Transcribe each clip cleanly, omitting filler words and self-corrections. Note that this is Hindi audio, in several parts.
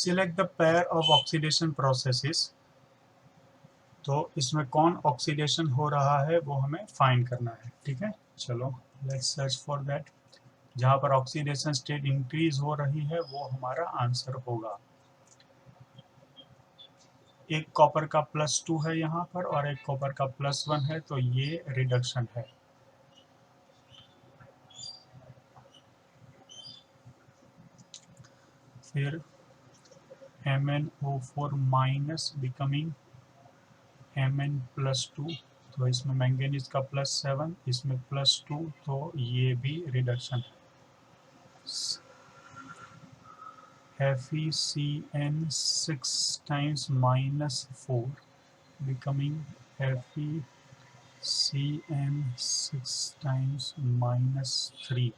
Select the pair of oxidation processes. तो इसमें कौन ऑक्सीडेशन हो रहा है वो हमें फाइंड करना है, ठीक है। चलो लेट्स सर्च फॉर दैट। जहाँ पर ऑक्सीडेशन स्टेट इंक्रीज हो रही है वो हमारा आंसर होगा। एक कॉपर का +2 है यहाँ पर और एक कॉपर का +1 है, तो ये रिडक्शन है। फिर MnO4 माइनस बिकमिंग Mn+2, तो इसमें मैंगनीज का +7, इसमें +2, तो ये भी रिडक्शन है। FeCN6 times -4 becoming FeCN6 times -3।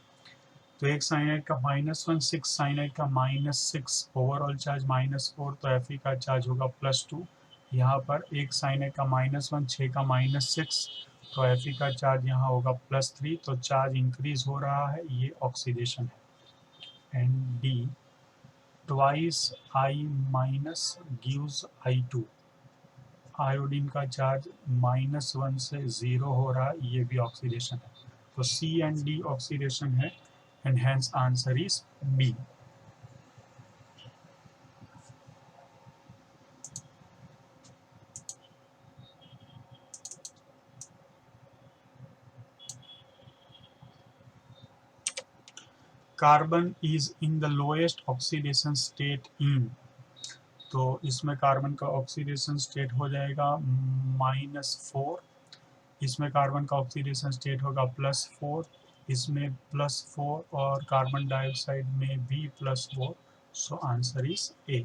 तो एक साइनाइड का -1, 6 साइनाइड का -6, ओवरऑल चार्ज -4, तो Fe का चार्ज होगा +2। यहाँ पर एक साइनाइड का -1, 6 का -6, तो Fe का चार्ज यहाँ होगा +3, तो चार्ज इंक्रीज हो रहा है, ये ऑक्सीडेशन है। And D twice I minus gives I2। Iodine का चार्ज -1 से 0 हो रहा है, ये भी ऑक्सीडेशन है। तो C एंड D ऑक्सीडेशन है and hence answer is B। Carbon is in the lowest oxidation state in. तो इसमें कार्बन का ऑक्सीडेशन स्टेट हो जाएगा -4, इसमें कार्बन का ऑक्सीडेशन स्टेट होगा +4, इसमें +4 और कार्बन डाइऑक्साइड में भी +4, so answer is a.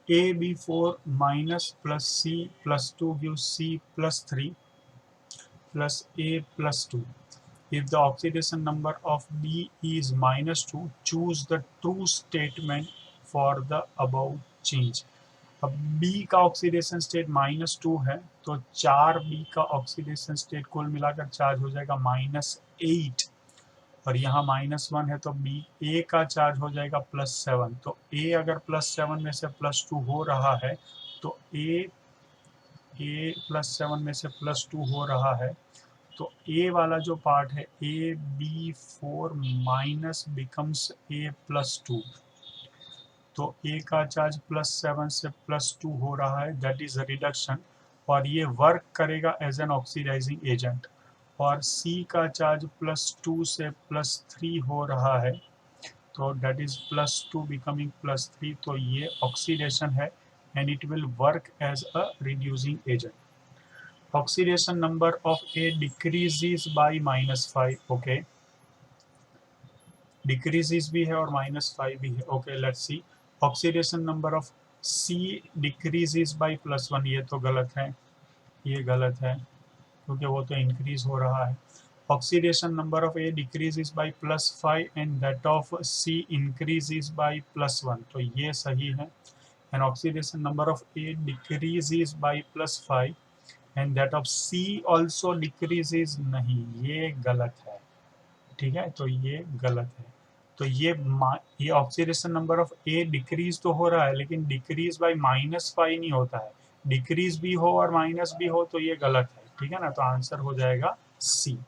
AB4 minus plus C plus 2 gives C plus 3 plus A plus 2। If the oxidation number of B is -2, choose the true statement for the above change। अब B का ऑक्सीडेशन स्टेट -2 है, तो 4B का ऑक्सीडेशन स्टेट कुल मिलाकर चार्ज हो जाएगा -8, और यहाँ -1 है, तो बी ए का चार्ज हो जाएगा +7। तो ए अगर +7 में से +2 हो रहा है, तो ए +7 में से +2 हो रहा है, तो ए वाला जो पार्ट है AB4 माइनस बिकम्स A+2। तो ए का चार्ज +7 से +2 हो रहा है, दैट इज रिडक्शन, और ये वर्क करेगा एज एन ऑक्सीडाइजिंग एजेंट। और C का चार्ज +2 से +3 हो रहा है, तो दैट इज +2 बिकमिंग +3, तो ये ऑक्सीडेशन है and it will work as a reducing agent. Oxidation number of A decreases by -5, okay, decreases भी है और -5 भी है, okay let's see. Oxidation number of C decreases by +1, ये तो गलत है, ये गलत है क्योंकि वो तो इंक्रीज हो रहा है। Oxidation number of A decreases by +5 and that of C increases by +1, तो ये सही है। And oxidation number of A decreases by +5 and that of C also decreases, नहीं, ये गलत है, ठीक है, तो ये गलत है। तो ये oxidation number of A decrease तो हो रहा है, लेकिन डिक्रीज बाय -5 नहीं होता है, डिक्रीज भी हो और माइनस भी हो, तो ये गलत है, ठीक है ना। तो आंसर हो जाएगा C.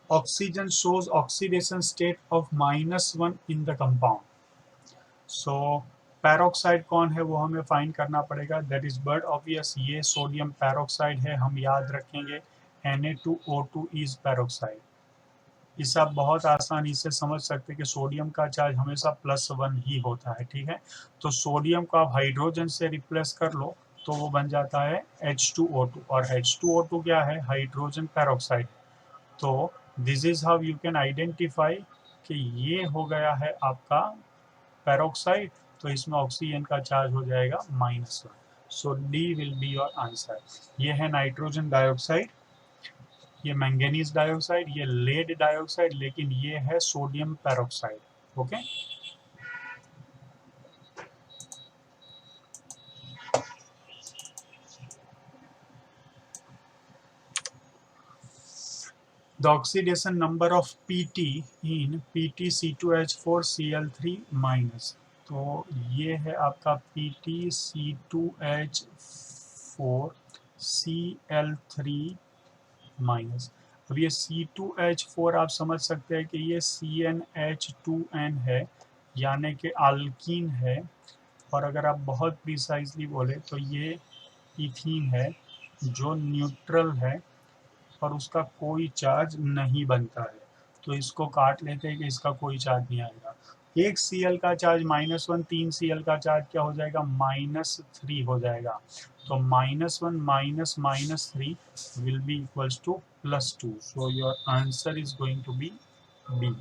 Oxygen shows oxidation state of -1 in the compound. So peroxide कौन है वो हमें फाइंड करना पड़ेगा, दैट इज बट ऑब्वियस, ये सोडियम पैरोक्साइड है, हम याद रखेंगे Na2O2 इज पैरोक्साइड। इसे आप बहुत आसानी से समझ सकते हैं कि सोडियम का चार्ज हमेशा +1 ही होता है, ठीक है। तो सोडियम को आप हाइड्रोजन से रिप्लेस कर लो तो वो बन जाता है H2O2, और H2O2 क्या है, हाइड्रोजन पैरोक्साइड। तो this is how you can identify कि ये हो गया है आपका पैरोक्साइड, तो इसमें ऑक्सीजन का चार्ज हो जाएगा -1, so D will be your answer. ये है नाइट्रोजन डाइऑक्साइड। ये मैंगनीज डाइऑक्साइड, ये लेड डाइऑक्साइड, लेकिन ये है sodium peroxide. Okay, the oxidation number of Pt in PtC2H4Cl3 minus. तो ये है आपका PtC2H4Cl3 माइनस। अब ये C2H4 आप समझ सकते हैं कि ये CnH2n है, यानी कि अल्कीन है। और अगर आप बहुत प्रिसाइजली बोले तो ये इथीन है जो न्यूट्रल है और उसका कोई चार्ज नहीं बनता है। तो इसको काट लेते हैं कि इसका कोई चार्ज नहीं आएगा। एक Cl का चार्ज -1, 3 Cl का चार्ज क्या हो जाएगा, -3 हो जाएगा। तो -1 minus -3 will be equals to +2। So your answer is going to be b.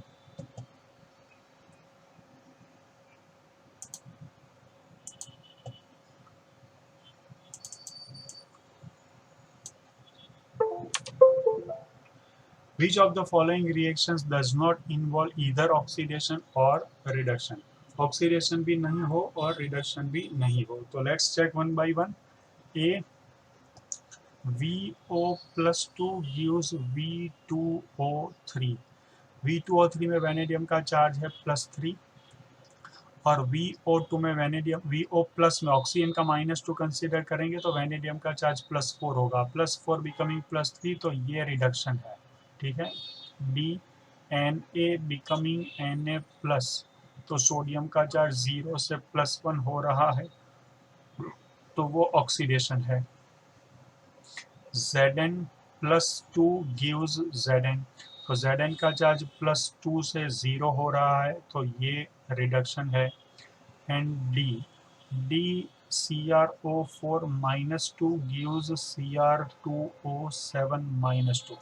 Which of the following reactions does not involve either oxidation or reduction? Oxidation भी नहीं हो और reduction भी नहीं हो। तो let's check one by one. A, VO plus 2 gives V2O3। V2O3 में वेनेडियम का चार्ज है +3 और VO2 में वेनेडियम, VO प्लस में ऑक्सीजन का -2 कंसीडर करेंगे तो वेनेडियम का चार्ज +4 होगा, +4 बिकमिंग +3, तो ये रिडक्शन है। ठीक है। D, Na becoming Na plus, तो सोडियम का चार्ज 0 से +1 हो रहा है, तो वो ऑक्सीडेशन है। Zn +2 gives Zn, तो Zn का चार्ज +2 से 0 हो रहा है, तो ये रिडक्शन है। And D CrO4 -2 gives Cr2O7 -2।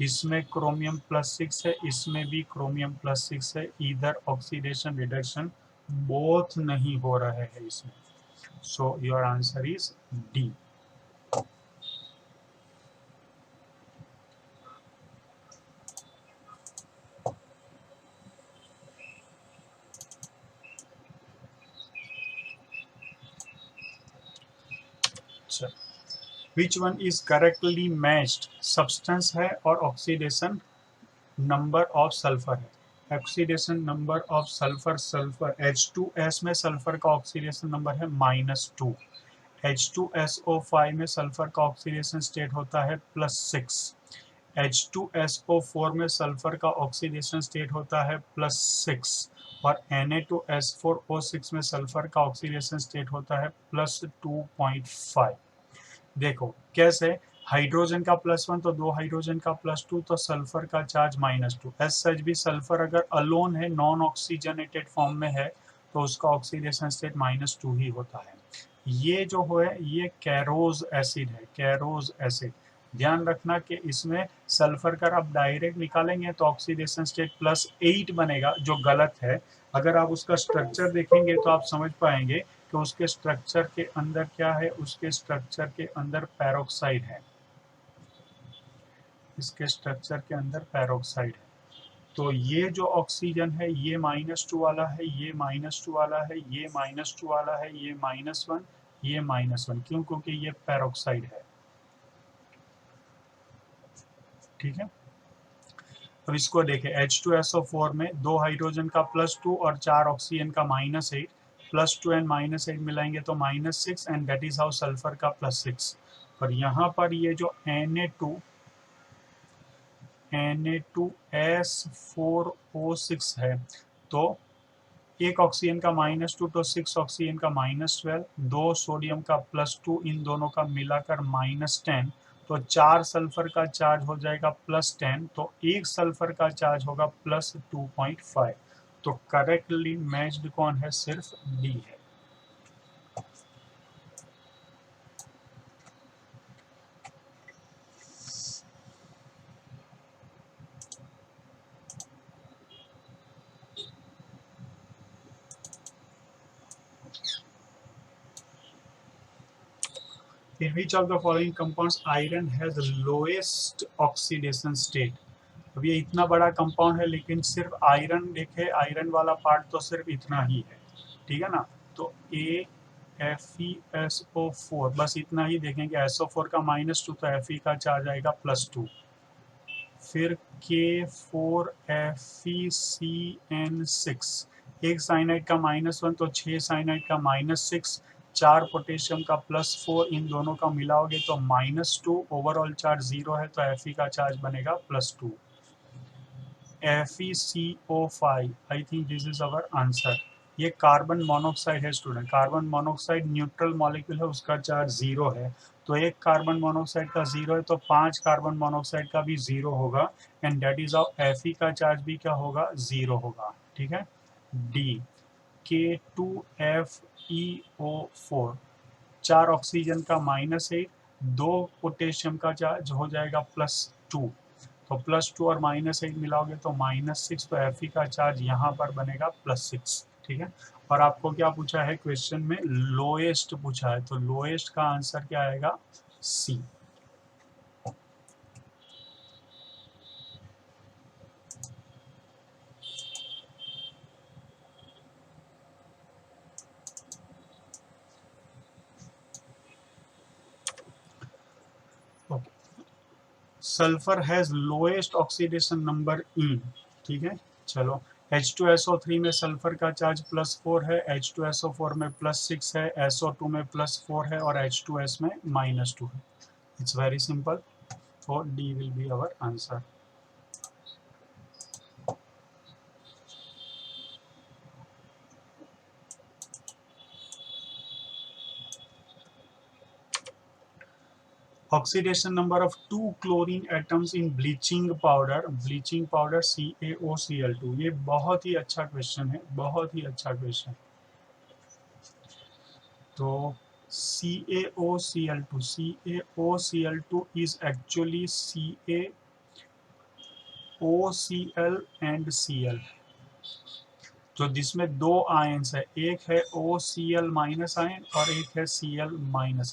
इसमें क्रोमियम +6 है, इसमें भी क्रोमियम +6 है। इधर ऑक्सीडेशन रिडक्शन बोथ नहीं हो रहे हैं इसमें। सो your answer is D. Which one is correctly matched, substance है और ऑक्सीडेशन नंबर ऑफ सल्फर है। Oxidation number of sulphur, sulphur H2S में सल्फर का ऑक्सीडेशन नंबर है -2। H2SO5 में सल्फर का ऑक्सीडेशन स्टेट होता है +6। H2SO4 में सल्फर का ऑक्सीडेशन स्टेट होता है +6 और Na2S4O6 में सल्फर का ऑक्सीडेशन स्टेट होता है +2.5। देखो कैसे, हाइड्रोजन का +1 तो दो हाइड्रोजन का +2, तो सल्फर का चार्ज -2। एज सच भी सल्फर अगर अलोन है, नॉन ऑक्सीजनेटेड फॉर्म में है, तो उसका ऑक्सीडेशन स्टेट -2 ही होता है। ये जो है ये कैरोज एसिड है, कैरोज एसिड। ध्यान रखना कि इसमें सल्फर का आप डायरेक्ट निकालेंगे तो ऑक्सीडेशन स्टेट +8 बनेगा, जो गलत है। अगर आप उसका स्ट्रक्चर देखेंगे तो आप समझ पाएंगे कि उसके स्ट्रक्चर के अंदर क्या है, उसके स्ट्रक्चर के अंदर पैरोक्साइड है, इसके स्ट्रक्चर के अंदर पैरोक्साइड है। तो ये जो ऑक्सीजन है ये -2 वाला है, ये -2 वाला है, ये -2 वाला है, ये -1, ये -1, क्यों, क्योंकि ये पैरोक्साइड है। ठीक है। अब इसको देखें, H2SO4 में दो हाइड्रोजन का +2 और 4 ऑक्सीजन का -8, +2 एंड -8 मिलाएंगे तो -6, and that is how sulphur का +6। और यहाँ पर ये जो Na2S4O6 है, तो एक ऑक्सीजन का -2 तो 6 ऑक्सीजन का -12, दो सोडियम का +2, इन दोनों का मिलाकर -10, तो 4 सल्फर का चार्ज हो जाएगा +10, तो एक सल्फर का चार्ज होगा +2.5। तो करेक्टली मैच्ड कौन है, सिर्फ डी है। In which of the following compounds iron has lowest oxidation state? अब ये इतना बड़ा कंपाउंड है लेकिन सिर्फ आयरन देखे, आयरन वाला पार्ट तो सिर्फ इतना ही है, ठीक है ना। तो AFeSO4 बस इतना ही देखेंगे। SO4 का -2 तो Fe का चार्ज आएगा +2। फिर K4FeCN6, एक साइनाइड का -1 तो 6 साइनाइड का -6, 4 पोटेशियम का +4, इन दोनों का मिलाओगे तो -2, ओवरऑल चार्ज 0 है तो Fe का चार्ज बनेगा +2। FeCO5, I think this is our answer. ये कार्बन मोनोऑक्साइड है student, carbon monoxide neutral molecule है, उसका चार्ज 0 है। तो एक कार्बन मोनोऑक्साइड का 0 है तो 5 कार्बन मोनोऑक्साइड का भी 0 होगा, and that is of Fe का चार्ज भी क्या होगा, 0 होगा, ठीक है। डी, K2FeO4, 4 ऑक्सीजन का -8, 2 पोटेशियम का चार्ज हो जाएगा +2, तो +2 और -8 मिलाओगे तो -6, तो Fe का चार्ज यहाँ पर बनेगा +6, ठीक है। और आपको क्या पूछा है क्वेश्चन में, लोएस्ट पूछा है, तो लोएस्ट का आंसर क्या आएगा, C. Sulphur has lowest oxidation number E, ठीक है। चलो, H2SO3 में सल्फर का चार्ज +4 है, H2SO4 में +6 है, SO2 में +4 है और H2S में -2 है। It's very simple, so D will be our answer. Oxidation number of 2 chlorine atoms in bleaching powder CaOCl2, ये बहुत ही अच्छा क्वेश्चन है, बहुत ही अच्छा क्वेश्चन। तो CaOCl2 is actually CaOCl and Cl, तो जिसमें 2 आयन्स है, एक है OCl- आयन और एक है Cl- आयन।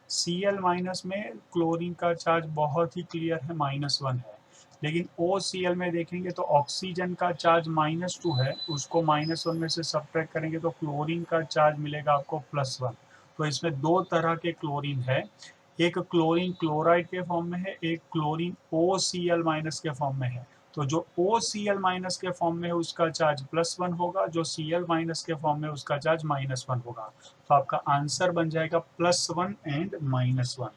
Cl- में क्लोरीन का चार्ज बहुत ही क्लियर है, -1 है, लेकिन OCl में देखेंगे तो ऑक्सीजन का चार्ज -2 है, उसको -1 में से सब्ट्रैक्ट करेंगे तो क्लोरीन का चार्ज मिलेगा आपको +1। तो इसमें 2 तरह के क्लोरीन है, एक क्लोरीन क्लोराइड के फॉर्म में है, एक क्लोरीन OCl- के फॉर्म में है। तो जो OCl- के फॉर्म में है उसका चार्ज +1 होगा, जो Cl- के फॉर्म में उसका चार्ज -1 होगा। तो आपका आंसर बन जाएगा +1 and -1।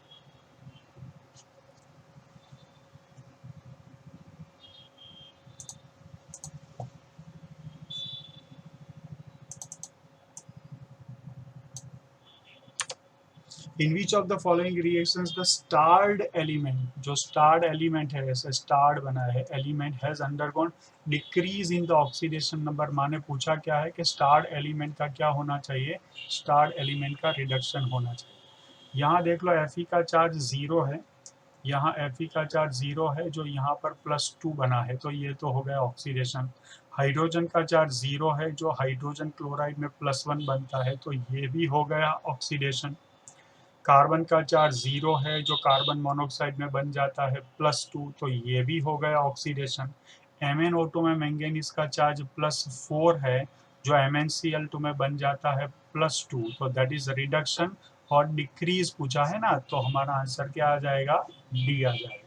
In which of the following reactions the starred element, जो स्टार्ड एलिमेंट है, ऐसे स्टार्ड बना है element, has undergone decrease in the oxidation number. माने पूछा क्या है कि स्टार्ड एलिमेंट का क्या होना चाहिए, स्टार्ड एलिमेंट का रिडक्शन होना चाहिए। यहाँ देख लो Fe का चार्ज 0 है, यहाँ Fe का चार्ज 0 है, जो यहाँ पर +2 बना है, तो ये तो हो गया ऑक्सीडेशन। हाइड्रोजन का चार्ज 0 है, जो हाइड्रोजन क्लोराइड में +1 बनता है, तो ये भी हो गया ऑक्सीडेशन। कार्बन का चार्ज 0 है, जो कार्बन मोनोऑक्साइड में बन जाता है +2, तो ये भी हो गया ऑक्सीडेशन। MnO2 में मैंगनीज का चार्ज +4 है, जो MnCl2 में बन जाता है +2, तो दैट इज रिडक्शन। और डिक्रीज पूछा है ना, तो हमारा आंसर क्या आ जाएगा, डी आ जाएगा।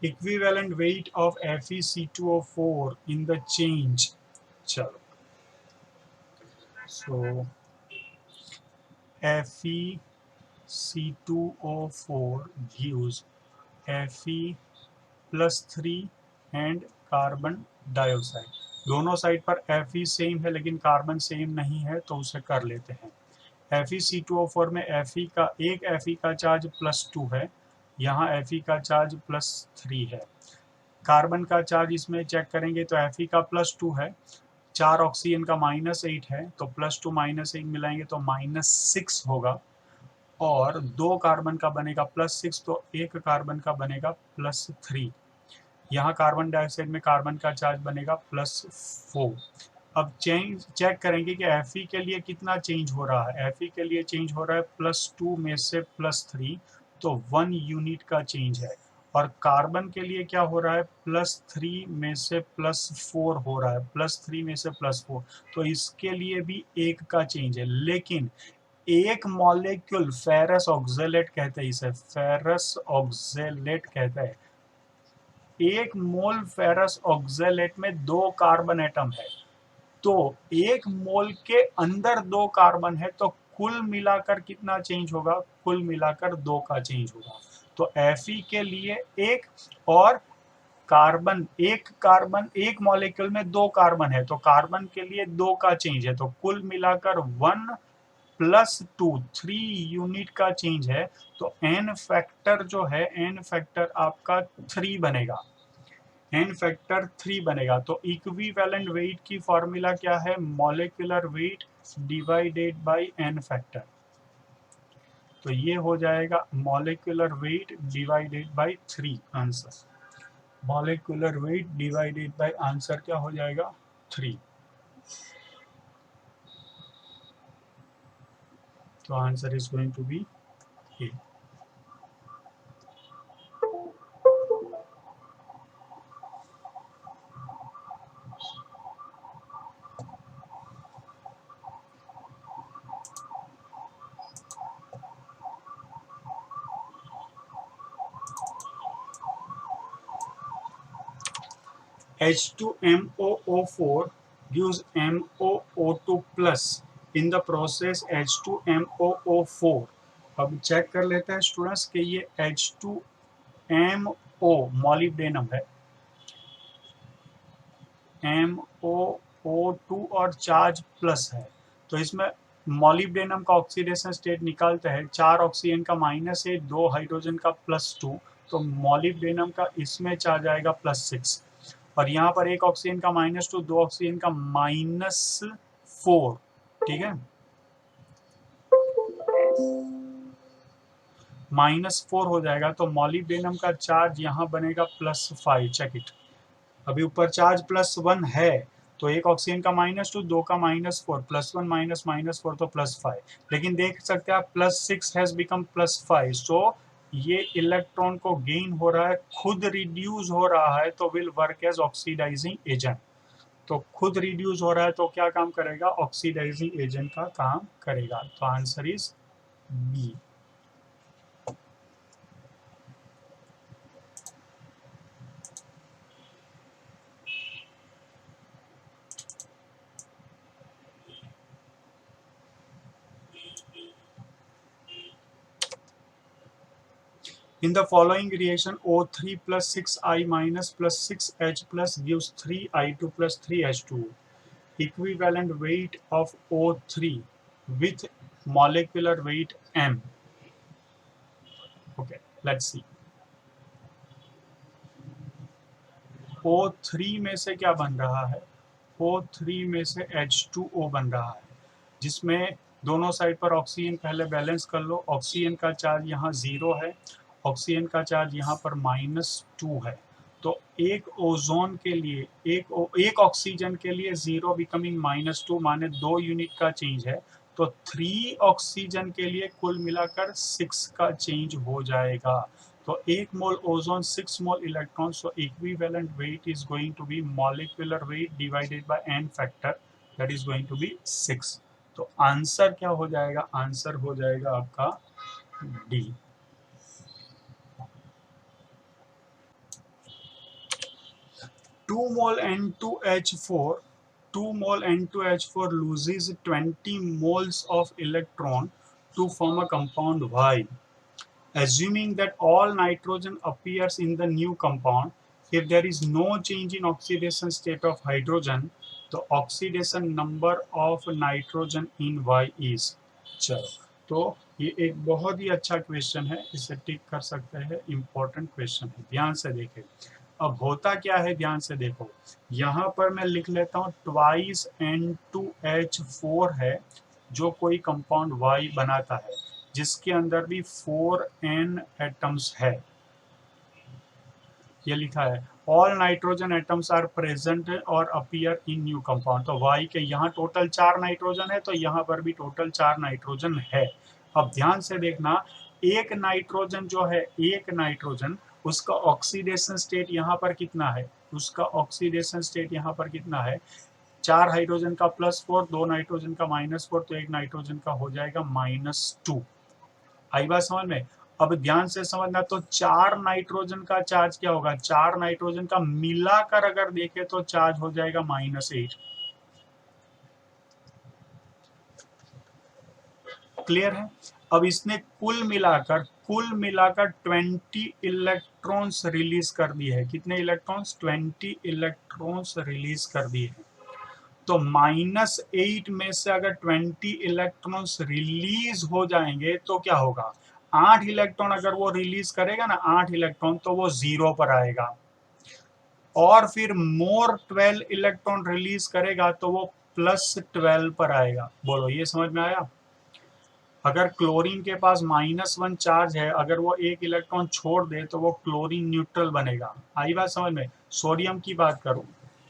Equivalent weight of FeC2O4 in the change. चलो, सो FeC2O4 gives Fe+3 and carbon dioxide. दोनों साइड पर Fe सेम है लेकिन कार्बन सेम नहीं है, तो उसे कर लेते हैं। FeC2O4 में Fe का एक Fe का चार्ज +2 है, यहाँ Fe का चार्ज +3 है। कार्बन का चार्ज इसमें चेक करेंगे तो Fe का +2 है, 4 ऑक्सीजन का -8 है, तो +2 -8 मिलाएंगे तो -6 होगा, और 2 कार्बन का बनेगा +6, तो एक कार्बन का बनेगा +3। यहाँ कार्बन डाइऑक्साइड में कार्बन का चार्ज बनेगा +4। अब चेक करेंगे कि Fe के लिए कितना चेंज हो रहा है। Fe के लिए चेंज हो रहा है +2 में से +3, तो 1 यूनिट का चेंज है। और कार्बन के लिए क्या हो रहा है, +3 में से +4 हो रहा है, +3 में से +4, तो इसके लिए भी 1 का चेंज है। लेकिन एक मॉलिक्यूल फेरस ऑक्जेलेट कहते हैं इसे, फेरस ऑक्जेलेट कहते हैं। एक मोल फेरस ऑक्जेलेट में 2 कार्बन एटम है, तो एक मोल के अंदर 2 कार्बन है, तो कुल मिलाकर कितना चेंज होगा, कुल मिलाकर 2 का चेंज होगा। तो Fe के लिए 1 और एक मॉलिक्यूल में 2 कार्बन है, तो कार्बन के लिए 2 का चेंज है, तो कुल मिलाकर 1 +2 3 यूनिट का चेंज है। तो n फैक्टर जो है, n फैक्टर आपका 3 बनेगा, n फैक्टर 3 बनेगा। तो इक्विवेलेंट वेट की फॉर्मूला क्या है, molecular weight divided by n factor. तो ये हो जाएगा molecular weight divided by 3 answer. Molecular weight divided by answer क्या हो जाएगा, 3। तो answer is going to be a. H2MoO4 gives MoO2 plus in the process H2MoO4। अब चेक कर लेते हैं स्टूडेंट्स कि ये H2MO मॉलिब्डेनम है, MoO2 और चार्ज प्लस है, तो इसमें मॉलिब्डेनम का ऑक्सीडेशन स्टेट निकालते हैं। 4 ऑक्सीजन का -8, 2 हाइड्रोजन का +2, तो मॉलिब्डेनम का इसमें चार्ज आएगा +6। और यहाँ पर 1 ऑक्सीजन का -2, 2 ऑक्सीजन का -4, ठीक है, -4 हो जाएगा। तो मॉलिब्डेनम का चार्ज यहाँ बनेगा +5, चेक इट। अभी ऊपर चार्ज +1 है, तो 1 ऑक्सीजन का -2, 2 का -4, +1 -4 तो +5। लेकिन देख सकते हैं आप +6 हैज बिकम +5, सो ये इलेक्ट्रॉन को गेन हो रहा है, खुद रिड्यूस हो रहा है, तो will work as oxidizing agent. तो खुद रिड्यूस हो रहा है तो क्या काम करेगा, ऑक्सीडाइजिंग एजेंट का काम करेगा। तो answer is b. In the following reaction, O3 plus 6I minus plus 6H plus gives 3I2 plus 3H2. Equivalent weight of O3 with molecular weight M. Okay, let's see. O3 में से क्या बन रहा है, O3 में से H2O बन रहा है, जिसमें दोनों साइड पर ऑक्सीजन पहले बैलेंस कर लो। ऑक्सीजन का चार्ज यहाँ 0 है, ऑक्सीजन का चार्ज यहाँ पर -2 है। तो एक ओजोन के लिए, एक ऑक्सीजन के लिए 0 बिकमिंग -2 माने 2 यूनिट का चेंज है। तो 3 ऑक्सीजन के लिए कुल मिलाकर 6 का चेंज हो जाएगा। तो 1 mole ozone 6 mole electron, so equivalent weight is going to be molecular weight divided by n factor, that is going to be 6। तो आंसर क्या हो जाएगा, आंसर हो जाएगा आपका D. Two mole N2H4 loses 20 moles of electron to form a compound Y. Assuming that all nitrogen appears in the new compound, if there is no change in oxidation state of hydrogen, the oxidation number of nitrogen in Y is। चलो, तो ये एक बहुत ही अच्छा क्वेश्चन है, इसे टिक कर सकते हैं, इंपॉर्टेंट क्वेश्चन है, ध्यान से देखें। अब होता क्या है, ध्यान से देखो, यहाँ पर मैं लिख लेता हूँ ट्वाइस N2H4 है, जो कोई कंपाउंड Y बनाता है, जिसके अंदर भी 4N एटम्स है, ये लिखा है। All nitrogen atoms are present और अपीयर इन न्यू कंपाउंड। तो वाई के यहाँ टोटल 4 नाइट्रोजन है, तो यहाँ पर भी टोटल 4 नाइट्रोजन है। अब ध्यान से देखना, एक नाइट्रोजन जो है, एक नाइट्रोजन, उसका ऑक्सीडेशन स्टेट यहाँ पर कितना है, उसका ऑक्सीडेशन स्टेट यहाँ पर कितना है, 4 हाइड्रोजन का +4, 2 नाइट्रोजन का -4, तो एक नाइट्रोजन का हो जाएगा -2। आई बात समझ में? अब ध्यान से समझना, तो 4 नाइट्रोजन का चार्ज क्या होगा, 4 नाइट्रोजन का मिलाकर अगर देखें तो चार्ज हो जाएगा -8। क्लियर है? अब इसने कुल मिलाकर 20 इलेक्ट्रॉन्स रिलीज कर दिए हैं। कितने इलेक्ट्रॉन्स? 20 इलेक्ट्रॉन्स रिलीज कर दिए हैं। तो -8 में से अगर 20 इलेक्ट्रॉन्स रिलीज हो जाएंगे तो क्या होगा, 8 इलेक्ट्रॉन अगर वो रिलीज करेगा ना, 8 इलेक्ट्रॉन, तो वो 0 पर आएगा। और फिर मोर 12 इलेक्ट्रॉन रिलीज करेगा तो वो +12 पर आएगा। बोलो, ये समझ में आया? अगर क्लोरीन के पास -1 चार्ज है, अगर वो एक इलेक्ट्रॉन छोड़ दे तो वो क्लोरीन न्यूट्रल बनेगा। आई बात समझ में? सोडियम की बात करूं,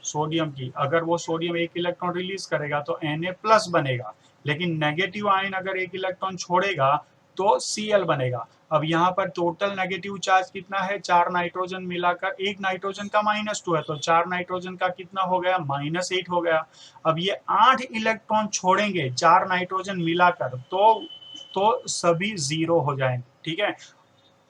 सोडियम की, अगर वो सोडियम एक इलेक्ट्रॉन रिलीज करेगा तो Na+ बनेगा, लेकिन नेगेटिव आयन अगर एक इलेक्ट्रॉन छोड़ेगा तो Cl बनेगा। अब यहाँ पर टोटल नेगेटिव चार्ज कितना है, 4 नाइट्रोजन मिलाकर, एक नाइट्रोजन का -2 है, तो 4 नाइट्रोजन का कितना हो गया, -8 हो गया। अब ये 8 इलेक्ट्रॉन छोड़ेंगे 4 नाइट्रोजन मिलाकर, तो सभी 0 हो जाएंगे, ठीक है।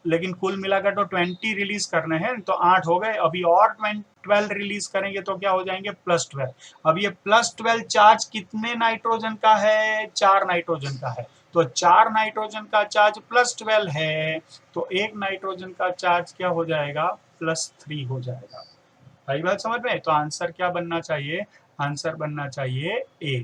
लेकिन कुल मिलाकर तो 20 रिलीज करने हैं, तो 8 हो गए, अभी और 12 रिलीज करेंगे तो क्या हो जाएंगे, +12। अब ये +12 चार्ज कितने नाइट्रोजन का है, 4 नाइट्रोजन का है, तो 4 नाइट्रोजन का चार्ज +12 है, तो एक नाइट्रोजन का चार्ज क्या हो जाएगा, +3 हो जाएगा। भाई बात समझ में? तो आंसर क्या बनना चाहिए, आंसर बनना चाहिए ए।